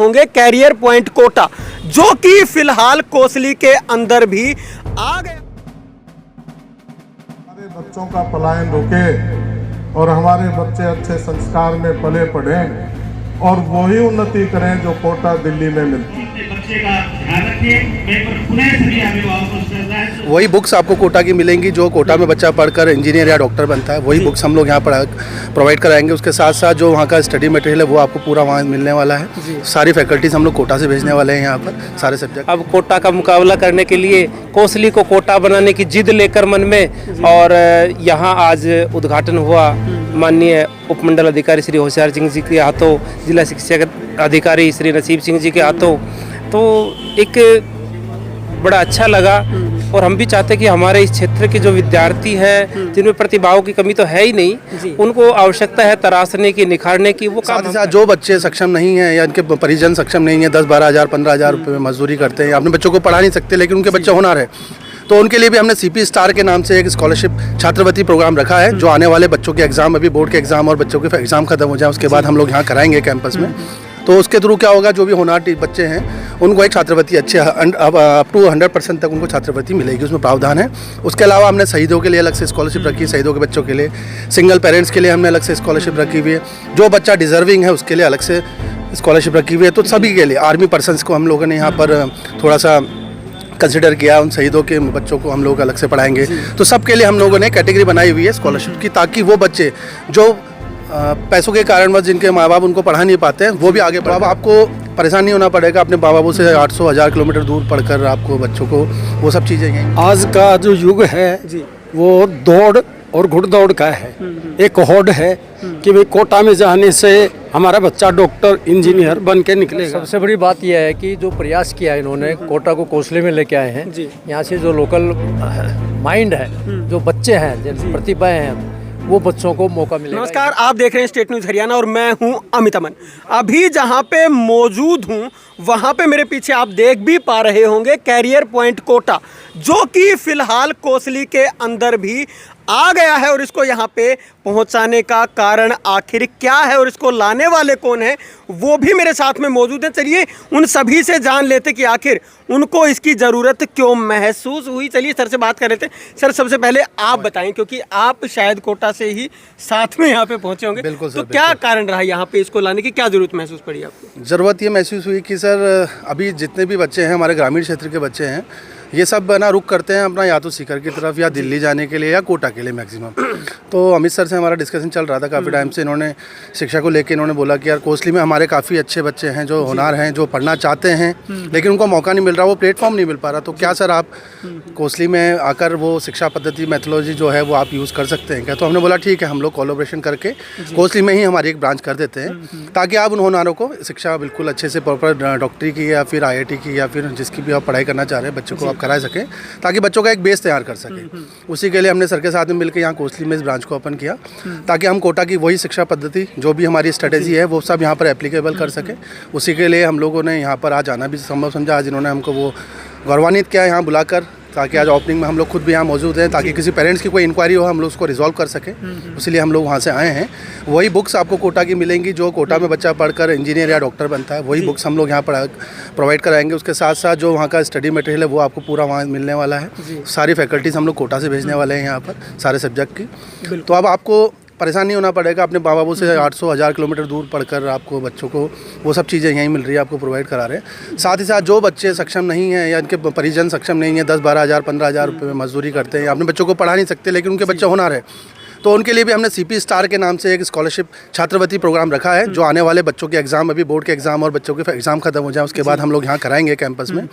होंगे career point Kota, जो कि फिलहाल कोसली के अंदर भी आ गया। हमारे बच्चों का पलायन रुके और हमारे बच्चे अच्छे संस्कार में पले पढ़े और वही उन्नति करें जो कोटा दिल्ली में मिलती है। बच्चे का ध्यान रखिए। मैं पुनः सभी अभिभावकों को वही बुक्स आपको कोटा की मिलेंगी जो कोटा में बच्चा पढ़कर इंजीनियर या डॉक्टर बनता है, वही बुक्स हम लोग यहाँ पर प्रोवाइड कराएंगे। उसके साथ साथ जो वहाँ का स्टडी मटेरियल है वो आपको पूरा वहाँ मिलने वाला है। सारी फैकल्टीज हम लोग कोटा से भेजने वाले हैं यहाँ पर, सारे सब्जेक्ट। अब कोटा का मुकाबला करने के लिए कोसली को कोटा बनाने की जिद लेकर मन में, और यहाँ आज उद्घाटन हुआ माननीय उपमंडल अधिकारी श्री होशियार सिंह जी के हाथों, जिला शिक्षा अधिकारी श्री नसीब सिंह जी के हाथों, तो एक बड़ा अच्छा लगा। और हम भी चाहते हैं कि हमारे इस क्षेत्र के जो विद्यार्थी हैं जिनमें प्रतिभाओं की कमी तो है ही नहीं, उनको आवश्यकता है तराशने की, निखारने की। वो साथ ही साथ जो बच्चे सक्षम नहीं हैं या इनके परिजन सक्षम नहीं है, 10-12 हज़ार 15 हज़ार रुपये में मजदूरी करते हैं, अपने बच्चों को पढ़ा नहीं सकते लेकिन उनके बच्चे होनहार है, तो उनके लिए भी हमने सीपी स्टार के नाम से एक स्कॉलरशिप छात्रवृत्ति प्रोग्राम रखा है, जो आने वाले बच्चों के एग्जाम, अभी बोर्ड के एग्जाम और बच्चों के एग्जाम खत्म हो जाए उसके बाद हम लोग यहाँ कराएंगे कैंपस में। तो उसके थ्रू क्या होगा, जो भी होनहार बच्चे हैं उनको एक छात्रवृत्ति अच्छे अप टू 100% तक उनको छात्रवृत्ति मिलेगी, उसमें प्रावधान है। उसके अलावा हमने शहीदों के लिए अलग से स्कॉलरशिप रखी है, शहीदों के बच्चों के लिए, सिंगल पेरेंट्स के लिए हमने अलग से स्कॉलरशिप रखी हुई है, जो बच्चा डिजर्विंग है उसके लिए अलग से स्कॉलरशिप रखी हुई है। तो सभी के लिए, आर्मी पर्सनस को हम लोगों ने यहाँ पर थोड़ा सा कंसिडर किया, उन शहीदों के बच्चों को हम लोग अलग से पढ़ाएंगे। तो सबके लिए हम लोगों ने कैटेगरी बनाई हुई है स्कॉलरशिप की, ताकि वो बच्चे जो पैसों के कारणवश जिनके माँ बाप उनको पढ़ा नहीं पाते हैं वो भी आगे बढ़ा। आपको परेशान नहीं होना पड़ेगा अपने माँ बापों से 800-1000 किलोमीटर दूर पढ़कर आपको बच्चों को वो सब चीज़ें हैं। आज का जो युग है वो दौड़ और घुड़दौड़ का है। एक होड़ है कि भाई कोटा में जाने से हमारा बच्चा डॉक्टर इंजीनियर बन के निकलेगा। सबसे बड़ी बात यह है कि जो प्रयास किया है इन्होंने, कोटा को कोसले में लेके आए हैं। यहाँ से जो लोकल माइंड है, जो बच्चे हैं, जो प्रतिभाएं हैं, वो बच्चों को मौका मिलेगा। नमस्कार, आप देख रहे हैं स्टेट न्यूज़ हरियाणा और मैं हूं अमित अमन। अभी जहां पे मौजूद हूं वहां पे मेरे पीछे आप देख भी पा रहे होंगे कैरियर पॉइंट कोटा, जो कि फिलहाल कोसली के अंदर भी आ गया है। और इसको यहाँ पे पहुँचाने का कारण आखिर क्या है और इसको लाने वाले कौन है, वो भी मेरे साथ में मौजूद हैं। चलिए उन सभी से जान लेते कि आखिर उनको इसकी ज़रूरत क्यों महसूस हुई। चलिए सर से बात कर लेते हैं। सर, सबसे पहले आप बताएं, क्योंकि आप शायद कोटा से ही साथ में यहाँ पे पहुँचे होंगे। बिल्कुल सर, तो क्या कारण रहा यहाँ पे इसको लाने की, क्या ज़रूरत महसूस पड़ी आपको? ज़रूरत ये महसूस हुई कि सर अभी जितने भी बच्चे हैं हमारे ग्रामीण क्षेत्र के बच्चे हैं, ये सब ना रुक करते हैं अपना या तो सीकर की तरफ या दिल्ली जाने के लिए या कोटा के लिए मैक्सिमम। तो अमित सर से हमारा डिस्कशन चल रहा था काफ़ी टाइम से। इन्होंने शिक्षा को लेकर इन्होंने बोला कि यार कोसली में हमारे काफ़ी अच्छे बच्चे हैं जो होनहार हैं, जो पढ़ना चाहते हैं लेकिन उनको मौका नहीं मिल रहा, वो प्लेटफॉर्म नहीं मिल पा रहा। तो क्या सर आप कोसली में आकर वो शिक्षा पद्धति मैथोलॉजी जो है वो आप यूज़ कर सकते हैं क्या? तो हमने बोला ठीक है, हम लोग कोलैबोरेशन करके कोसली में ही हमारी एक ब्रांच कर देते हैं, ताकि आप उन होनहारों को शिक्षा बिल्कुल अच्छे से प्रॉपर डॉक्टरी की या फिर IIT की या फिर जिसकी भी आप पढ़ाई करना चाह रहे हैं बच्चों को आप करा सकें, ताकि बच्चों का एक बेस तैयार कर सके। उसी के लिए हमने सर के साथ में मिलकर यहाँ कोसली में इस ब्रांच को ओपन किया, ताकि हम कोटा की वही शिक्षा पद्धति जो भी हमारी स्ट्रेटेजी है वो सब यहाँ पर एप्लीकेबल कर सके। उसी के लिए हम लोगों ने यहाँ पर आज आना भी संभव समझा। आज इन्होंने हमको वो गौरवान्वित किया यहाँ बुलाकर, ताकि आज ओपनिंग में हम लोग खुद भी यहाँ मौजूद हैं, ताकि किसी पेरेंट्स की कोई इंक्वायरी हो हम लोग उसको रिजॉल्व कर सकें। इसलिए हम लोग वहाँ से आए हैं। वही बुक्स आपको कोटा की मिलेंगी जो कोटा में बच्चा पढ़कर इंजीनियर या डॉक्टर बनता है, वही बुक्स हम लोग यहाँ पर प्रोवाइड कराएंगे। उसके साथ साथ जो वहाँ का स्टडी मटेरियल है वो आपको पूरा वहाँ मिलने वाला है। सारी फैकल्टीज़ हम लोग कोटा से भेजने वाले हैं यहाँ पर, सारे सब्जेक्ट की। तो अब आपको परेशान नहीं होना पड़ेगा अपने माँ बापों से 800-1000 किलोमीटर दूर पढ़कर आपको बच्चों को वो सब चीज़ें यहीं मिल रही है, आपको प्रोवाइड करा रहे हैं। साथ ही साथ जो बच्चे सक्षम नहीं हैं या इनके परिजन सक्षम नहीं है, 10-12 हज़ार 15 हज़ार रुपये में मजदूरी करते हैं, अपने बच्चों को पढ़ा नहीं सकते लेकिन उनके बच्चे होनहार है, तो उनके लिए भी हमने सीपी स्टार के नाम से एक स्कॉलरशिप छात्रवृत्ति प्रोग्राम रखा है, जो आने वाले बच्चों के एग्जाम, अभी बोर्ड के एग्जाम और बच्चों के एग्जाम खत्म हो जाए उसके बाद हम लोग यहाँ कराएंगे कैंपस में।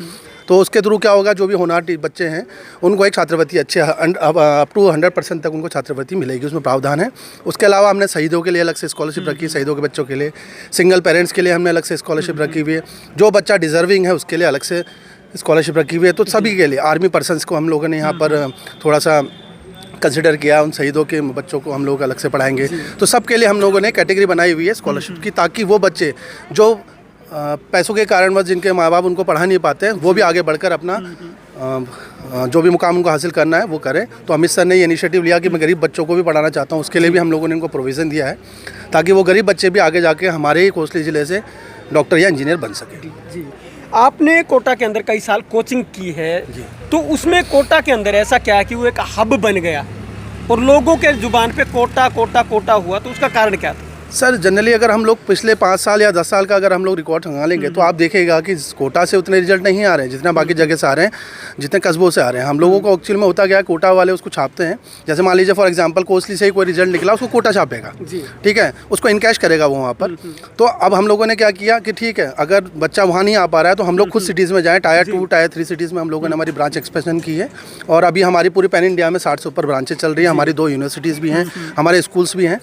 तो उसके थ्रू क्या होगा, जो भी होनहार बच्चे हैं उनको एक छात्रवृत्ति अच्छे अप टू 100% तक उनको छात्रवृत्ति मिलेगी, उसमें प्रावधान है। उसके अलावा हमने शहीदों के लिए अलग से स्कॉलरशिप रखी है, शहीदों के बच्चों के लिए, सिंगल पेरेंट्स के लिए हमने अलग से स्कॉलरशिप रखी हुई है, जो बच्चा डिजर्विंग है उसके लिए अलग से स्कॉलरशिप रखी हुई है। तो सभी के लिए, आर्मी पर्सनस को हम लोगों ने यहाँ पर थोड़ा सा कंसिडर किया, उन शहीदों के बच्चों को हम लोग अलग से पढ़ाएंगे। तो सबके लिए हम लोगों ने कैटेगरी बनाई हुई है स्कॉलरशिप की, ताकि वो बच्चे जो पैसों के कारणवश जिनके माँ बाप उनको पढ़ा नहीं पाते हैं वो भी आगे बढ़कर अपना जो भी मुकाम उनको हासिल करना है वो करें। तो अमित सर ने ये इनिशिएटिव लिया कि मैं गरीब बच्चों को भी पढ़ाना चाहता हूँ, उसके लिए भी हम लोगों ने इनको प्रोविज़न दिया है, ताकि वो गरीब बच्चे भी आगे जाके हमारे ही कोसली ज़िले से डॉक्टर या इंजीनियर बन सके। जी, आपने कोटा के अंदर कई साल कोचिंग की है, तो उसमें कोटा के अंदर ऐसा क्या है कि वो एक हब बन गया और लोगों के जुबान पे कोटा कोटा कोटा हुआ, तो उसका कारण क्या था? सर जनरली अगर हम लोग पिछले 5 साल या 10 साल का अगर हम लोग रिकॉर्ड खंगालेंगे तो आप देखेगा कि कोटा से उतने रिजल्ट नहीं आ रहे हैं जितना बाकी जगह से आ रहे हैं, जितने कस्बों से आ रहे हैं। हम लोगों को एक्चुअल में होता क्या है, कोटा वाले उसको छापते हैं। जैसे मान लीजिए फॉर एग्जांपल कोसली से ही कोई रिजल्ट निकला, उसको कोटा छापेगा, ठीक है, उसको इनकैश करेगा वो वहाँ पर। तो अब हम लोगों ने क्या किया कि ठीक है, अगर बच्चा वहाँ नहीं आ पा रहा है तो हम लोग खुद सिटीज़ में जाएँ। टायर 2 टायर 3 सिटीज़ में हम लोगों ने हमारी ब्रांच एक्सपेंशन की है और अभी हमारी पूरी पैन इंडिया में 60 से ऊपर ब्रांचेज चल रही है। हमारी 2 यूनिवर्सिटीज़ भी हैं, हमारे स्कूल्स भी हैं,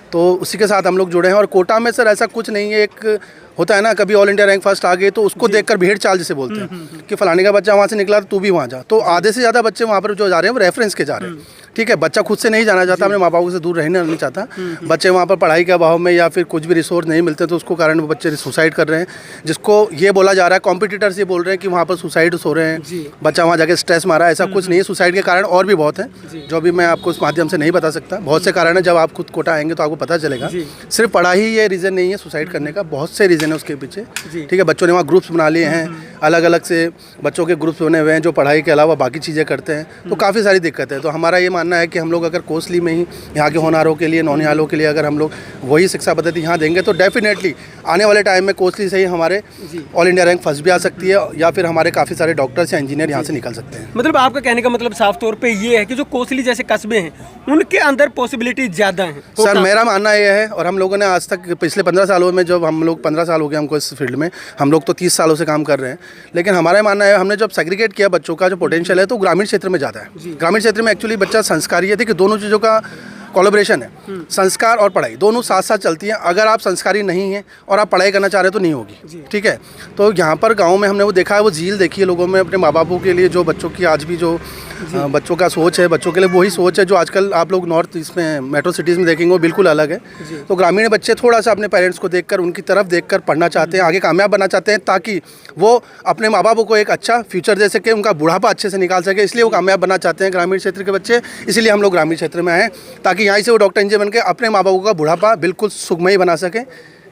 तो उसी के साथ हम लोग जुड़े हैं। और कोटा में सर ऐसा कुछ नहीं है, एक होता है ना कभी ऑल इंडिया रैंक फर्स्ट आ गए तो उसको देखकर भेड़ चाल जिसे बोलते हैं कि फलाने का बच्चा वहाँ से निकला तो तू भी वहाँ जा। तो आधे से ज़्यादा बच्चे वहाँ पर जो जा रहे हैं वो रेफरेंस के जा रहे हैं, ठीक है। बच्चा खुद से नहीं जाना चाहता, अपने माँ बाप से दूर रहना नहीं चाहता। बच्चे वहाँ पर पढ़ाई के अभाव में या फिर कुछ भी रिसोर्स नहीं मिलते तो उसको कारण वो बच्चे सुसाइड कर रहे हैं, जिसको ये बोला जा रहा है, कॉम्पिटिटर्स ये बोल रहे हैं कि वहाँ पर सुसाइड हो रहे हैं, बच्चा वहाँ जाके स्ट्रेस मारा। ऐसा कुछ नहीं है, सुसाइड के कारण और भी बहुत हैं जो अभी मैं आपको इस माध्यम से नहीं बता सकता। बहुत से कारण है, जब आप खुद कोटा आएंगे तो आपको पता चलेगा। सिर्फ पढ़ाई ही ये रीज़न नहीं है सुसाइड करने का, बहुत से रीज़न है उसके पीछे, ठीक है। बच्चों ने वहाँ ग्रुप्स बना लिए हैं, अलग अलग से बच्चों के ग्रुप्स बने हुए हैं जो पढ़ाई के अलावा बाकी चीज़ें करते हैं, तो काफ़ी सारी दिक्कत है। तो हमारा ये मानना है कि हम लोग अगर कोसली में ही यहाँ के होनहारों के लिए, नौनिहालों के लिए अगर हम लोग वही शिक्षा पद्धति यहाँ देंगे तो डेफिनेटली आने वाले टाइम में कोसली से ही हमारे ऑल इंडिया रैंक फर्स्ट भी आ सकती है या फिर हमारे काफ़ी सारे डॉक्टर्स या इंजीनियर यहाँ से निकल सकते हैं। मतलब आपका कहने का मतलब साफ तौर पे ये है कि जो कोसली जैसे कस्बे हैं उनके अंदर पॉसिबिलिटी ज़्यादा है। सर मेरा मानना ये है, और हम लोगों ने आज तक पिछले 15 सालों में, जब हम लोग 15 साल हो गए हमको इस फील्ड में, हम लोग तो 30 सालों से काम कर रहे हैं, लेकिन हमारा मानना है हमने जब सेग्रीगेट किया बच्चों का जो पोटेंशियल है तो ग्रामीण क्षेत्र में ज़्यादा है। ग्रामीण क्षेत्र में एक्चुअली बच्चा संस्कारी है, देखिए दोनों चीज़ों का कोलैबोरेशन है, संस्कार और पढ़ाई दोनों साथ साथ चलती हैं। अगर आप संस्कारी नहीं हैं और आप पढ़ाई करना चाह रहे हो तो नहीं होगी, ठीक है। तो यहाँ पर गांव में हमने वो देखा है, वो झील देखी है लोगों में अपने माँ बापों के लिए, जो बच्चों की आज भी जो बच्चों का सोच है, बच्चों के लिए वही सोच है जो आजकल आप लोग नॉर्थ ईस्ट में मेट्रो सिटीज़ में देखेंगे वो बिल्कुल अलग है। तो ग्रामीण बच्चे थोड़ा सा अपने पेरेंट्स को देखकर, उनकी तरफ देखकर पढ़ना चाहते हैं, आगे कामयाब बनना चाहते हैं, ताकि वो अपने माँ बापों को एक अच्छा फ्यूचर दे सके, उनका बुढ़ापा अच्छे से निकाल सके, इसलिए वो कामयाब बनना चाहते हैं ग्रामीण क्षेत्र के बच्चे। इसलिए हम लोग ग्रामीण क्षेत्र में आए ताकि यहाँ से वो डॉक्टर इंजीनियर बनकर अपने माँ बापों का बुढ़ापा बिल्कुल सुखमयी बना सके।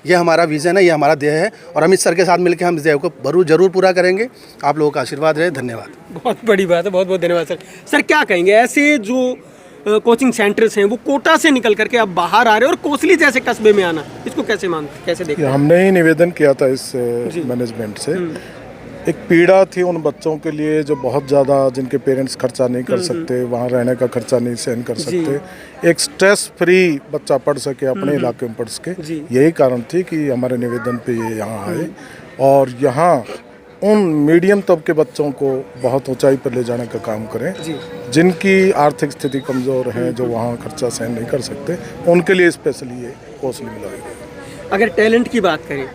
ये हमारा विज़न है, ये हमारा ध्येय है और अमित सर के साथ मिलकर हम इस ध्येय को जरूर पूरा करेंगे। आप लोगों का आशीर्वाद रहे, धन्यवाद। बहुत बड़ी बात है, बहुत बहुत धन्यवाद सर। सर क्या कहेंगे, ऐसे जो कोचिंग सेंटर्स हैं वो कोटा से निकल करके अब बाहर आ रहे हैं और कोसली जैसे कस्बे में आना, इसको कैसे मानते, कैसे देखते हैं? हमने ही निवेदन किया था इस मैनेजमेंट से। एक पीड़ा थी उन बच्चों के लिए जो बहुत ज़्यादा, जिनके पेरेंट्स खर्चा नहीं कर सकते, वहाँ रहने का खर्चा नहीं सहन कर सकते, एक स्ट्रेस फ्री बच्चा पढ़ सके, अपने इलाके में पढ़ सके। यही कारण थी कि हमारे निवेदन पे ये यहाँ आए और यहाँ उन मीडियम तबके बच्चों को बहुत ऊंचाई पर ले जाने का काम करें, जिनकी आर्थिक स्थिति कमज़ोर है, जो वहाँ खर्चा सहन नहीं कर सकते, उनके लिए स्पेशली ये कोसली में लगाई गई। अगर टैलेंट की बात करें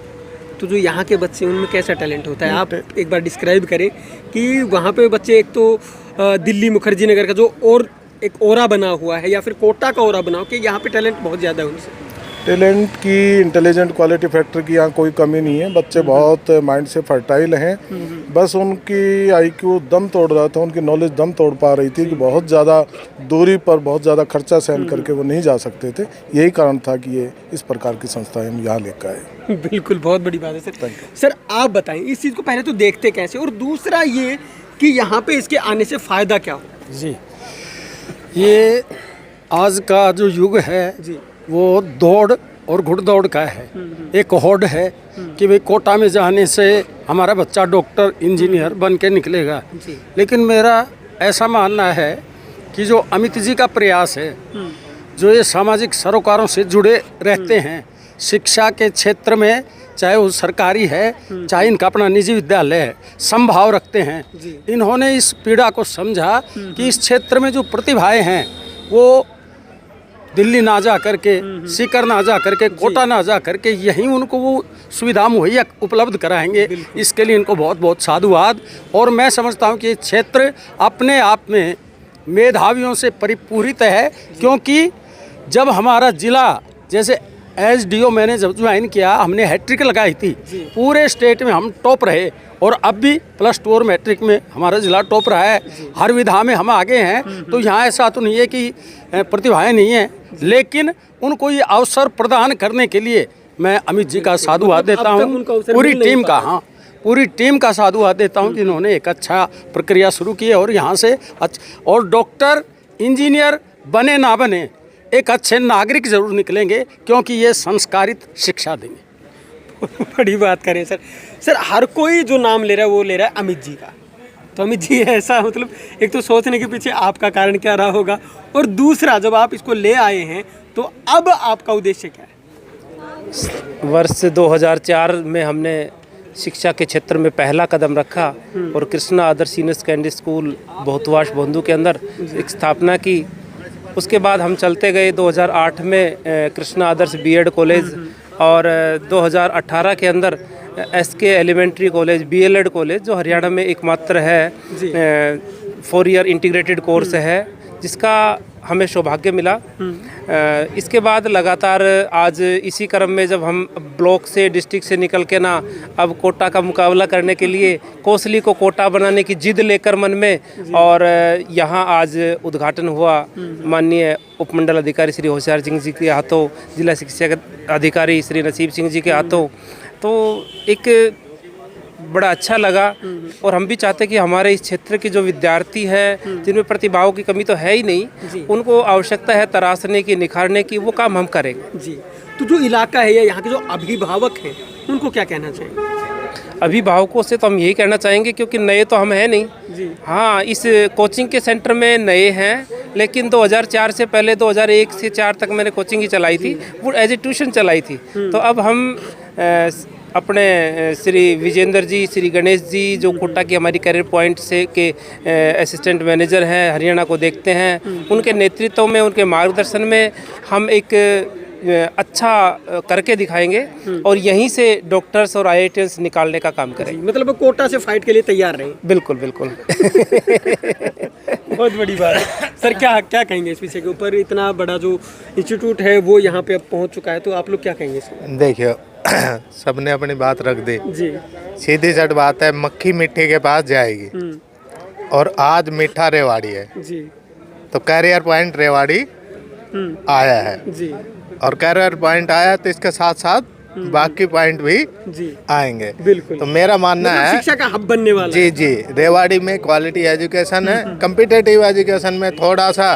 तो जो यहाँ के बच्चे उनमें कैसा टैलेंट होता है, आप एक बार डिस्क्राइब करें कि वहाँ पे बच्चे, एक तो दिल्ली मुखर्जी नगर का जो और एक ओरा बना हुआ है या फिर कोटा का ओरा बना हो कि यहाँ पे टैलेंट बहुत ज़्यादा है उनसे। टैलेंट की, इंटेलिजेंट क्वालिटी फैक्टर की यहाँ कोई कमी नहीं है। बच्चे बहुत माइंड से फर्टाइल हैं, बस उनकी आईक्यू दम तोड़ रहा था, उनकी नॉलेज दम तोड़ पा रही थी कि बहुत ज़्यादा दूरी पर बहुत ज़्यादा खर्चा सहन करके वो नहीं जा सकते थे। यही कारण था कि ये इस प्रकार की संस्थाएं हम यहाँ लेकर आए। बिल्कुल, बहुत बड़ी बात है सर। सर आप बताएं इस चीज़ को पहले तो देखते कैसे, और दूसरा ये कि यहाँ पे इसके आने से फ़ायदा क्या हो? जी, ये आज का जो युग है जी, वो दौड़ और घुड़दौड़ का है। एक होड़ है कि भाई कोटा में जाने से हमारा बच्चा डॉक्टर इंजीनियर बन के निकलेगा, लेकिन मेरा ऐसा मानना है कि जो अमित जी का प्रयास है, जो ये सामाजिक सरोकारों से जुड़े रहते हैं, शिक्षा के क्षेत्र में, चाहे वो सरकारी है चाहे इनका अपना निजी विद्यालय है, समभाव रखते हैं। इन्होंने इस पीड़ा को समझा कि इस क्षेत्र में जो प्रतिभाएं हैं वो दिल्ली ना जा करके, सीकर ना जा करके, कोटा ना जा करके, यहीं उनको वो सुविधा मुहैया उपलब्ध कराएंगे। इसके लिए इनको बहुत बहुत साधुवाद। और मैं समझता हूँ कि ये क्षेत्र अपने आप में मेधावियों से परिपूरित है, क्योंकि जब हमारा ज़िला, जैसे SDO मैंने जब ज्वाइन किया, हमने हैट्रिक लगाई थी, पूरे स्टेट में हम टॉप रहे, और अब भी +2 और मैट्रिक में हमारा ज़िला टॉप रहा है। हर विधा में हम आगे हैं। तो यहाँ ऐसा तो नहीं है कि प्रतिभाएं नहीं हैं, लेकिन उनको ये अवसर प्रदान करने के लिए मैं अमित जी का साधुवाद देता अब तक हूँ, उनका अवसर पूरी मिल नहीं टीम का, पाया। हाँ पूरी टीम का साधुवाद देता हूँ कि इन्होंने एक अच्छा प्रक्रिया शुरू की है और यहाँ से और डॉक्टर इंजीनियर बने ना बने एक अच्छे नागरिक जरूर निकलेंगे, क्योंकि ये संस्कारित शिक्षा देंगे। बड़ी बात करें सर। सर हर कोई जो नाम ले रहा है वो ले रहा है अमित जी का, तो अमित जी ऐसा मतलब एक तो सोचने के पीछे आपका कारण क्या रहा होगा, और दूसरा जब आप इसको ले आए हैं तो अब आपका उद्देश्य क्या है? वर्ष 2004 में हमने शिक्षा के क्षेत्र में पहला कदम रखा और कृष्णा आदर्श सीनियर सेकेंडरी स्कूल बहुतवाश बंधु के अंदर एक स्थापना की। उसके बाद हम चलते गए 2008 में कृष्णा आदर्श बीएड कॉलेज और 2018 के अंदर SK elementary college BElEd college जो हरियाणा में एकमात्र है 4 ईयर इंटीग्रेटेड कोर्स है, जिसका हमें सौभाग्य मिला। इसके बाद लगातार आज इसी क्रम में जब हम ब्लॉक से डिस्ट्रिक्ट से निकल के ना अब कोटा का मुकाबला करने के लिए कोसली को कोटा बनाने की जिद लेकर मन में, और यहाँ आज उद्घाटन हुआ माननीय उपमंडल अधिकारी श्री होशियार सिंह जी के हाथों, जिला शिक्षा अधिकारी श्री नसीब सिंह जी के हाथों, तो एक बड़ा अच्छा लगा। और हम भी चाहते कि हमारे इस क्षेत्र के जो विद्यार्थी हैं जिनमें प्रतिभाओं की कमी तो है ही नहीं, उनको आवश्यकता है तराशने की, निखारने की, वो काम हम करेंगे। जी, तो जो इलाका है या यहाँ के जो अभिभावक हैं उनको क्या कहना चाहिए? अभिभावकों से तो हम यही कहना चाहेंगे, क्योंकि नए तो हम हैं नहीं जी। हाँ, इस कोचिंग के सेंटर में नए हैं, लेकिन 2004 से पहले 2001 से 4 तक मैंने कोचिंग ही चलाई थी, वो एज ए ट्यूशन चलाई थी। तो अब हम अपने श्री विजेंद्र जी, श्री गणेश जी जो कोटा की हमारी करियर पॉइंट से के असिस्टेंट मैनेजर हैं हरियाणा को देखते हैं, उनके नेतृत्व में, उनके मार्गदर्शन में हम एक अच्छा करके दिखाएंगे और यहीं से डॉक्टर्स और IITians निकालने का काम करेंगे। मतलब कोटा से फाइट के लिए तैयार रहें। बिल्कुल बिल्कुल। बहुत बड़ी बात है सर। क्या कहेंगे इस विषय के ऊपर? इतना बड़ा जो इंस्टीट्यूट है वो यहाँ पे अब पहुँच चुका है, तो आप लोग क्या कहेंगे इसमें? देखिए सबने अपनी बात रख दी, जी सीधी सट बात है, मक्खी मिट्टी के पास जाएगी और आज मीठा रेवाड़ी है जी तो कैरियर पॉइंट रेवाड़ी आया है जी और कैरियर पॉइंट आया तो इसके साथ साथ बाकी पॉइंट भी जी आएंगे। बिल्कुल। तो मेरा मानना मतलब है शिक्षा का हब बनने वाला जी जी, रेवाड़ी में क्वालिटी एजुकेशन है, कम्पिटेटिव एजुकेशन में थोड़ा सा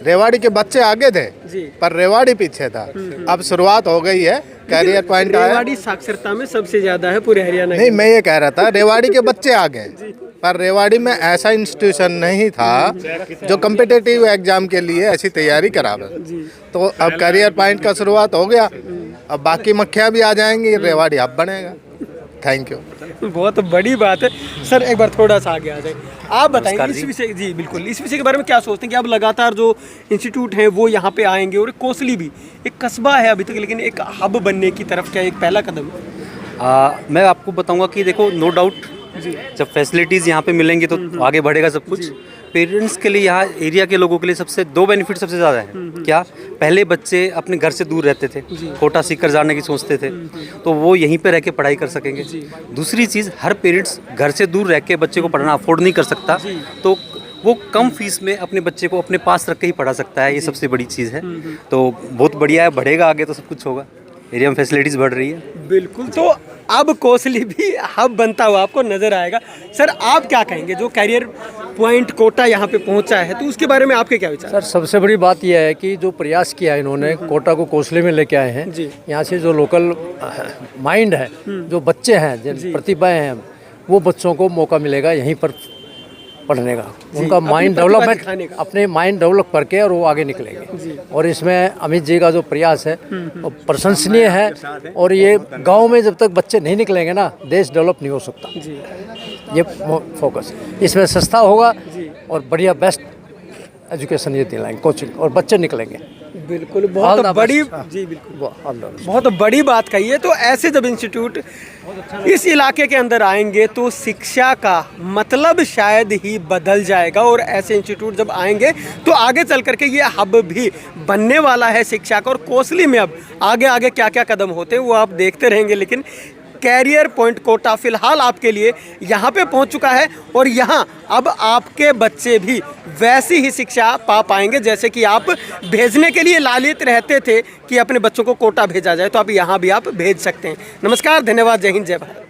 रेवाड़ी के बच्चे आगे थे जी। पर रेवाड़ी पीछे था। अब शुरुआत हो गई है, कैरियर पॉइंट आया। रेवाड़ी साक्षरता में सबसे ज्यादा है पूरे हरियाणा नहीं, मैं ये कह रहा था रेवाड़ी के बच्चे आ गए, पर रेवाड़ी में ऐसा इंस्टीट्यूशन नहीं था जो कम्पिटेटिव एग्जाम के लिए ऐसी तैयारी करावे। तो अब करियर पॉइंट का शुरुआत हो गया, अब बाकी मक्खियाँ भी आ जाएंगी, रेवाड़ी अब बनेगा। Thank you. बहुत बड़ी बात है सर। एक बार थोड़ा सा आगे आ जाए, आप बताएंगे इस विषय। जी बिल्कुल, इस विषय के बारे में क्या सोचते हैं कि अब लगातार जो इंस्टीट्यूट हैं वो यहाँ पे आएंगे और कोसली भी एक कस्बा है अभी तक, लेकिन एक हब बनने की तरफ क्या एक पहला कदम है? मैं आपको बताऊंगा कि देखो, नो डाउट जब फैसिलिटीज़ यहाँ पे मिलेंगी तो आगे बढ़ेगा सब कुछ। पेरेंट्स के लिए, यहाँ एरिया के लोगों के लिए सबसे 2 बेनिफिट सबसे ज़्यादा है। क्या? पहले बच्चे अपने घर से दूर रहते थे, कोटा सीकर जाने की सोचते थे, तो वो यहीं पे रह के पढ़ाई कर सकेंगे। दूसरी चीज़, हर पेरेंट्स घर से दूर रह के बच्चे को पढ़ना अफोर्ड नहीं कर सकता, तो वो कम फीस में अपने बच्चे को अपने पास रख के ही पढ़ा सकता है। ये सबसे बड़ी चीज़ है। तो बहुत बढ़िया है, बढ़ेगा आगे तो सब कुछ होगा। एरिया में फैसिलिटीज़ बढ़ रही है। बिल्कुल। तो अब कोसली भी हब बनता हुआ आपको नजर आएगा। सर आप क्या कहेंगे, जो कैरियर पॉइंट कोटा यहाँ पे पहुँचा है, तो उसके बारे में आपके क्या विचार? सर सबसे बड़ी बात यह है कि जो प्रयास किया है इन्होंने, कोटा को कोसली में लेके आए हैं। यहाँ से जो लोकल माइंड है, जो बच्चे हैं, जिन प्रतिभाएं हैं, वो बच्चों को मौका मिलेगा यहीं पर पढ़ने का, उनका माइंड डेवलपमेंट, अपने माइंड डेवलप करके और वो आगे निकलेंगे। और इसमें अमित जी का जो प्रयास है वो प्रशंसनीय है। और ये गांव में जब तक बच्चे नहीं निकलेंगे ना, देश डेवलप नहीं हो सकता। ये फोकस इसमें सस्ता होगा और बढ़िया बेस्ट एजुकेशन ये दिलाएंगे, कोचिंग, और बच्चे निकलेंगे। बिल्कुल, बहुत बड़ी, जी बिल्कुल, बहुत बड़ी बात कही है। तो ऐसे जब इंस्टीट्यूट इस इलाके के अंदर आएंगे तो शिक्षा का मतलब शायद ही बदल जाएगा, और ऐसे इंस्टीट्यूट जब आएंगे तो आगे चल करके ये हब भी बनने वाला है शिक्षा का। और कोसली में अब आगे आगे क्या क्या कदम होते हैं वो आप देखते रहेंगे, लेकिन कैरियर पॉइंट कोटा फिलहाल आपके लिए यहाँ पे पहुँच चुका है और यहाँ अब आपके बच्चे भी वैसी ही शिक्षा पा पाएंगे जैसे कि आप भेजने के लिए लालित रहते थे कि अपने बच्चों को कोटा भेजा जाए, तो अब यहाँ भी आप भेज सकते हैं। नमस्कार, धन्यवाद, जय हिंद, जय भारत।